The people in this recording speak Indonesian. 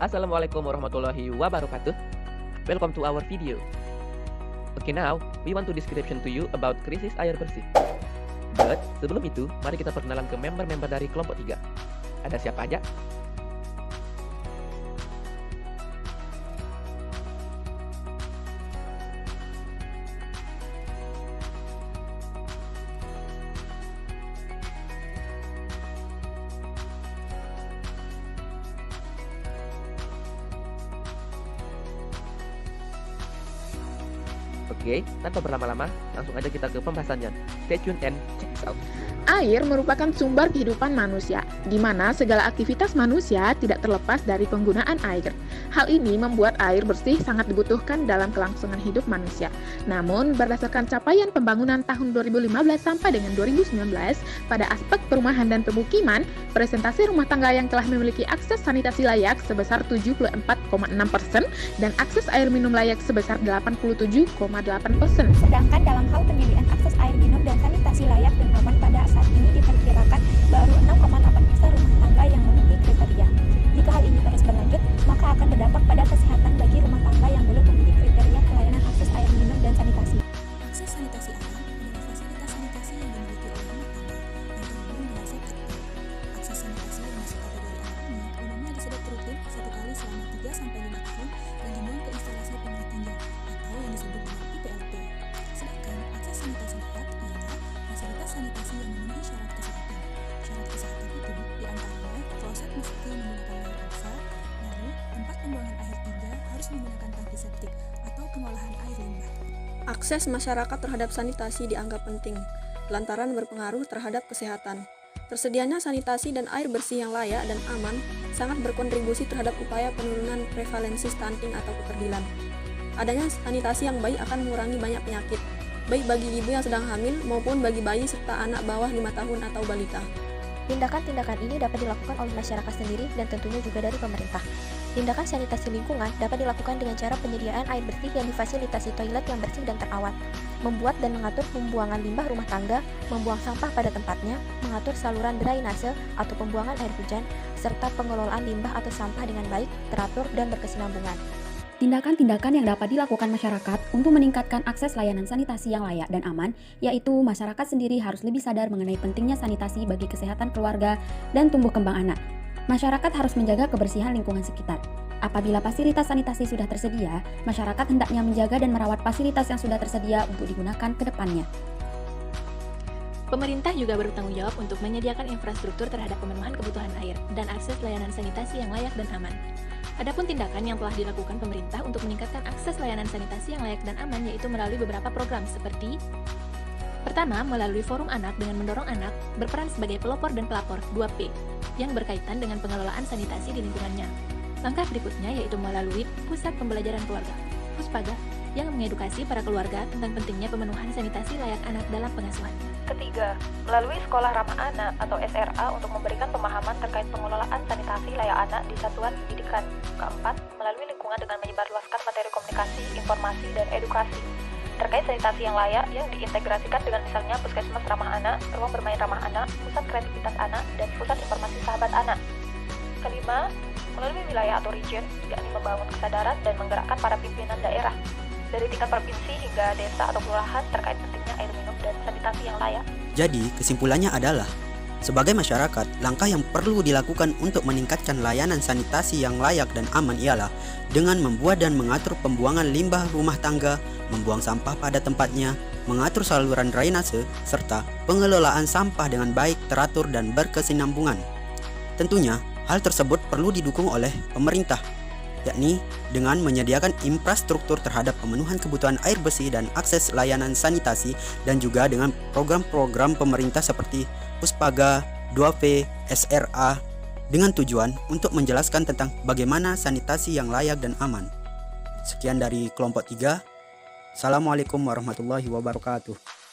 Assalamualaikum warahmatullahi wabarakatuh. Welcome to our video. Okay, now we want to description to you about krisis air bersih. But sebelum itu, mari kita perkenalan ke member-member dari kelompok 3. Ada siapa aja? Oke, tanpa berlama-lama, langsung aja kita ke pembahasannya. Stay tune and check this out. Air merupakan sumber kehidupan manusia, di mana segala aktivitas manusia tidak terlepas dari penggunaan air. Hal ini membuat air bersih sangat dibutuhkan dalam kelangsungan hidup manusia. Namun, berdasarkan capaian pembangunan tahun 2015 sampai dengan 2019, pada aspek perumahan dan pemukiman, presentasi rumah tangga yang telah memiliki akses sanitasi layak sebesar 74,6% dan akses air minum layak sebesar 87,8%. Sedangkan dalam hal penyediaan akses air minum dan sanitasi layak dan aman pada saat ini diperkirakan baru 6,8% rumah tangga yang memenuhi kriteria. Jika hal ini terus berlanjut, maka akan berdampak pada kesehatan bagi rumah tangga yang belum memenuhi kriteria pelayanan akses air minum dan sanitasi. Akses sanitasi alam adalah fasilitas sanitasi yang dimiliki oleh rumah tangga yang terhubung dengan septic tank. Akses sanitasi yang masuk kategori alam ini umumnya disedot rutin 1 kali selama 3-5 tahun dan dibuang ke instalasi penguat tinja atau yang disebut dengan IPLT. Sedangkan akses sanitasi layak ialah fasilitas sanitasi yang memenuhi syarat kesehatan. Syarat kesehatan itu diantaranya kloset mesti menggunakan air besar, lalu tempat pembuangan air tinja harus menggunakan tangki septik atau pengolahan air limbah. Akses masyarakat terhadap sanitasi dianggap penting, lantaran berpengaruh terhadap kesehatan. Tersedianya sanitasi dan air bersih yang layak dan aman sangat berkontribusi terhadap upaya penurunan prevalensi stunting atau keterdilan. Adanya sanitasi yang baik akan mengurangi banyak penyakit, baik bagi ibu yang sedang hamil maupun bagi bayi serta anak bawah 5 tahun atau balita. Tindakan-tindakan ini dapat dilakukan oleh masyarakat sendiri dan tentunya juga dari pemerintah. Tindakan sanitasi lingkungan dapat dilakukan dengan cara penyediaan air bersih yang difasilitasi toilet yang bersih dan terawat, membuat dan mengatur pembuangan limbah rumah tangga, membuang sampah pada tempatnya, mengatur saluran drainase atau pembuangan air hujan, serta pengelolaan limbah atau sampah dengan baik, teratur, dan berkesinambungan. Tindakan-tindakan yang dapat dilakukan masyarakat untuk meningkatkan akses layanan sanitasi yang layak dan aman, yaitu masyarakat sendiri harus lebih sadar mengenai pentingnya sanitasi bagi kesehatan keluarga dan tumbuh kembang anak. Masyarakat harus menjaga kebersihan lingkungan sekitar. Apabila fasilitas sanitasi sudah tersedia, masyarakat hendaknya menjaga dan merawat fasilitas yang sudah tersedia untuk digunakan ke depannya. Pemerintah juga bertanggung jawab untuk menyediakan infrastruktur terhadap pemenuhan kebutuhan air dan akses layanan sanitasi yang layak dan aman. Adapun tindakan yang telah dilakukan pemerintah untuk meningkatkan akses layanan sanitasi yang layak dan aman yaitu melalui beberapa program seperti: pertama, melalui Forum Anak dengan mendorong anak berperan sebagai pelopor dan pelapor 2P yang berkaitan dengan pengelolaan sanitasi di lingkungannya. Langkah berikutnya yaitu melalui Pusat Pembelajaran Keluarga (Puspaga) yang mengedukasi para keluarga tentang pentingnya pemenuhan sanitasi layak anak dalam pengasuhan. Ketiga, melalui Sekolah Ramah Anak atau SRA untuk memberikan pemahaman terkait pengelolaan sanitasi layak anak di satuan pendidikan. Keempat, melalui lingkungan dengan menyebarluaskan materi komunikasi, informasi, dan edukasi terkait sanitasi yang layak yang diintegrasikan dengan misalnya puskesmas ramah anak, ruang bermain ramah anak, pusat kreativitas anak, dan pusat informasi sahabat anak. Kelima, melalui wilayah atau region, yakni membangun kesadaran dan menggerakkan para pimpinan daerah dari tingkat provinsi hingga desa atau kelurahan terkait pentingnya air minum dan sanitasi yang layak. Jadi, kesimpulannya adalah, sebagai masyarakat, langkah yang perlu dilakukan untuk meningkatkan layanan sanitasi yang layak dan aman ialah dengan membuat dan mengatur pembuangan limbah rumah tangga, membuang sampah pada tempatnya, mengatur saluran drainase, serta pengelolaan sampah dengan baik, teratur, dan berkesinambungan. Tentunya, hal tersebut perlu didukung oleh pemerintah, yakni dengan menyediakan infrastruktur terhadap pemenuhan kebutuhan air bersih dan akses layanan sanitasi, dan juga dengan program-program pemerintah seperti Puspaga, 2P, SRA, dengan tujuan untuk menjelaskan tentang bagaimana sanitasi yang layak dan aman. Sekian dari kelompok 3. Assalamualaikum warahmatullahi wabarakatuh.